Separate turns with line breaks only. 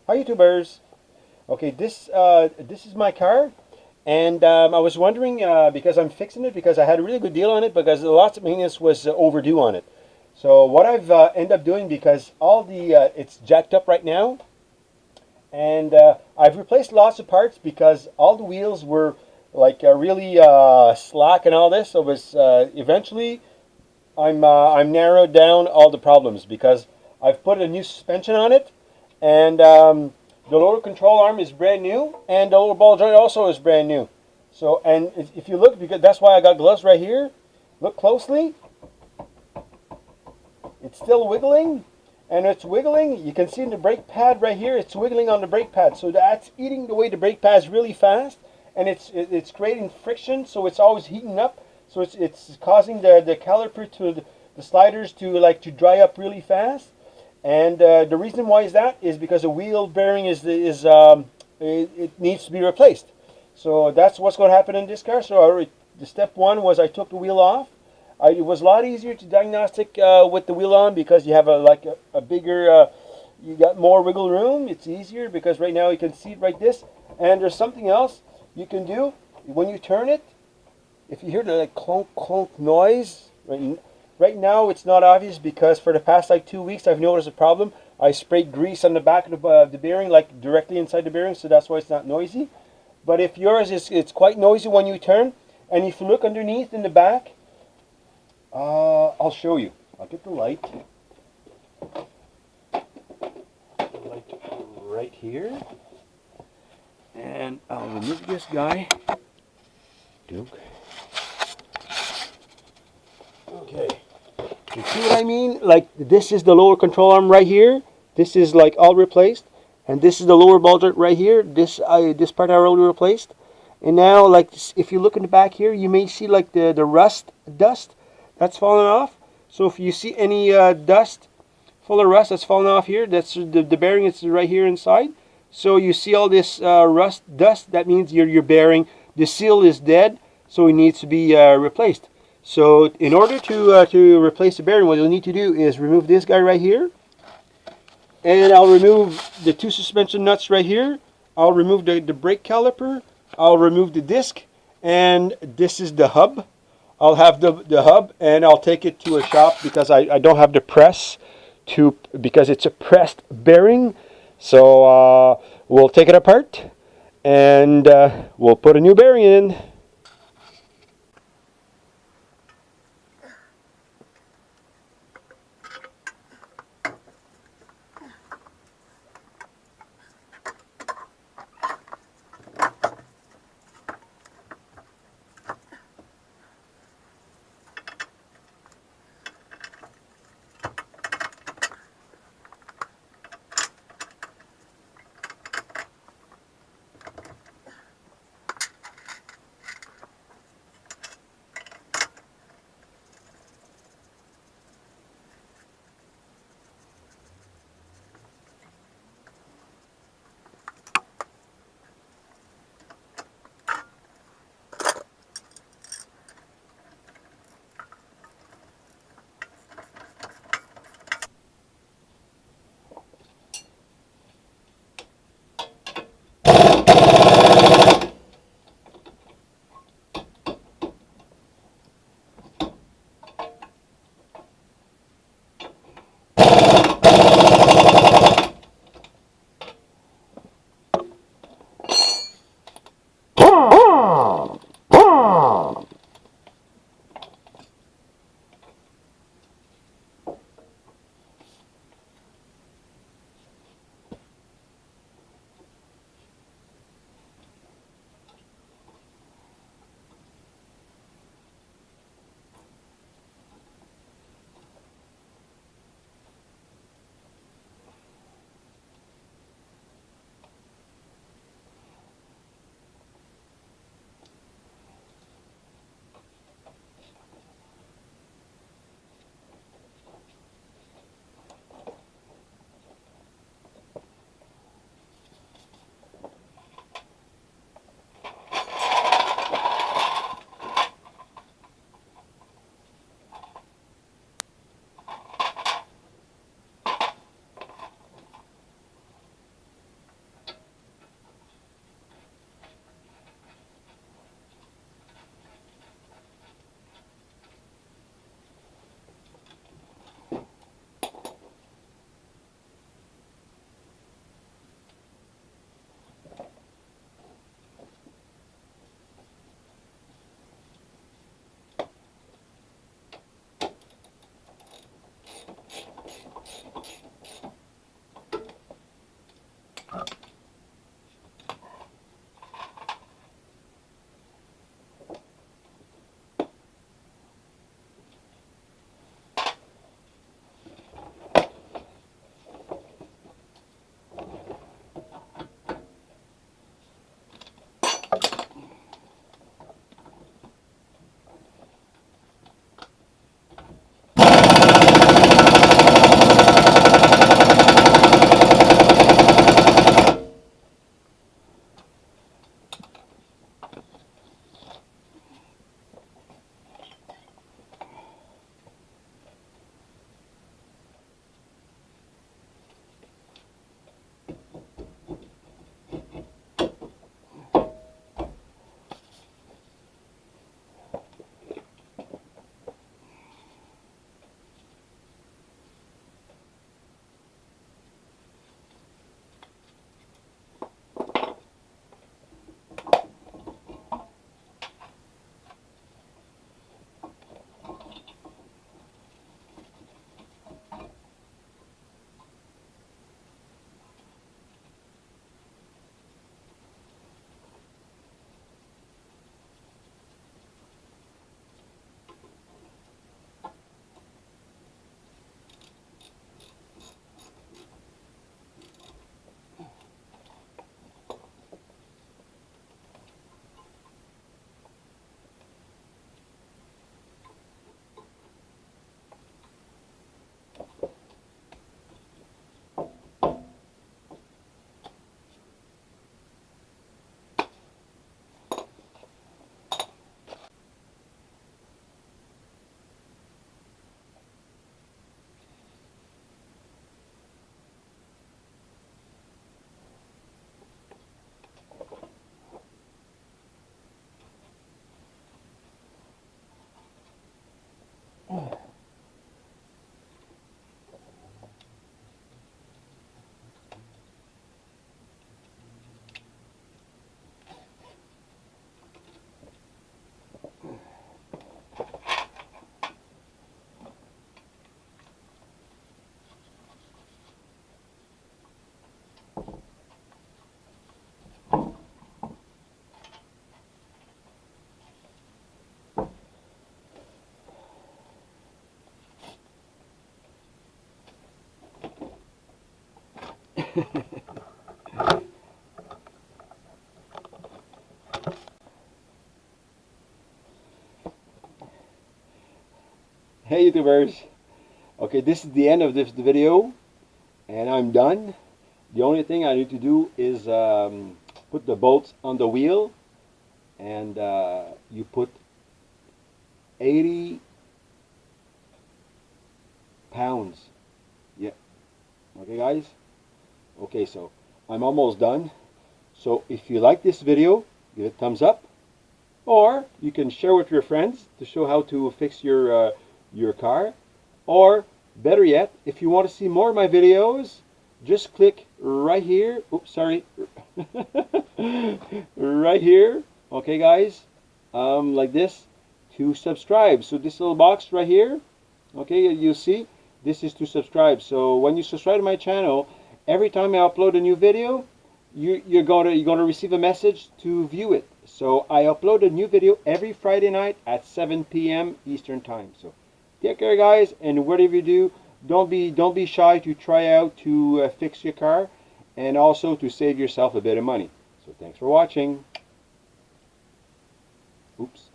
Hi YouTubers. Okay, this is my car, and I was wondering because I'm fixing it because I had a really good deal on it because lots of maintenance was overdue on it. So what I've ended up doing because all the it's jacked up right now, and I've replaced lots of parts because all the wheels were like really slack and all this. So it was eventually I'm narrowed down all the problems because I've put a new suspension on it, and the lower control arm is brand new, and the lower ball joint also is brand new. So, and if you look, because that's why I got gloves right here. Look closely. It's still wiggling, and it's wiggling. You can see in the brake pad right here. It's wiggling on the brake pad, so that's eating away the brake pads really fast, and it's creating friction. So it's always heating up. So it's causing the caliper to the sliders to dry up really fast. And the reason why is that is because the wheel bearing it needs to be replaced. So that's what's going to happen in this car. So the step one was I took the wheel off. It was a lot easier to diagnostic with the wheel on because you have a bigger, you got more wiggle room. It's easier because right now you can see it like this. And there's something else you can do when you turn it. If you hear the clunk clunk noise, right now it's not obvious because for the past like 2 weeks I've noticed a problem. I sprayed grease on the back of the bearing, like directly inside the bearing, so that's why it's not noisy. But if yours is, it's quite noisy when you turn, and if you look underneath in the back, I'll show you. I'll get the light. The light right here, and I'll remove this guy. Okay. You see what I mean? Like this is the lower control arm right here. This is like all replaced, and this is the lower ball joint right here. This part I already replaced, and now like if you look in the back here, you may see like the rust dust that's fallen off. So if you see any dust full of rust that's fallen off here, that's the bearing is right here inside. So you see all this rust dust. That means your bearing, the seal is dead, so it needs to be replaced. So in order to replace the bearing, what you'll need to do is remove this guy right here, and I'll remove the two suspension nuts right here. I'll remove the brake caliper. I'll remove the disc, and this is the hub. I'll have the hub, and I'll take it to a shop because I don't have the press because it's a pressed bearing. So we'll take it apart, and we'll put a new bearing in. Hey YouTubers, okay, this is the end of this video and I'm done. The only thing I need to do is put the bolts on the wheel, and you put 80 pounds. Yeah, okay guys, okay, so I'm almost done. So if you like this video, give it a thumbs up, or you can share with your friends to show how to fix your car, or better yet, if you want to see more of my videos, just click right here. Oops, sorry. Right here, okay guys, like this, to subscribe. So this little box right here, okay, you'll see this is to subscribe. So when you subscribe to my channel, every time I upload a new video, you're gonna receive a message to view it. So I upload a new video every Friday night at 7 p.m. Eastern time. So take care guys, and whatever you do, don't be shy to try out to fix your car, and also to save yourself a bit of money. So thanks for watching. Oops.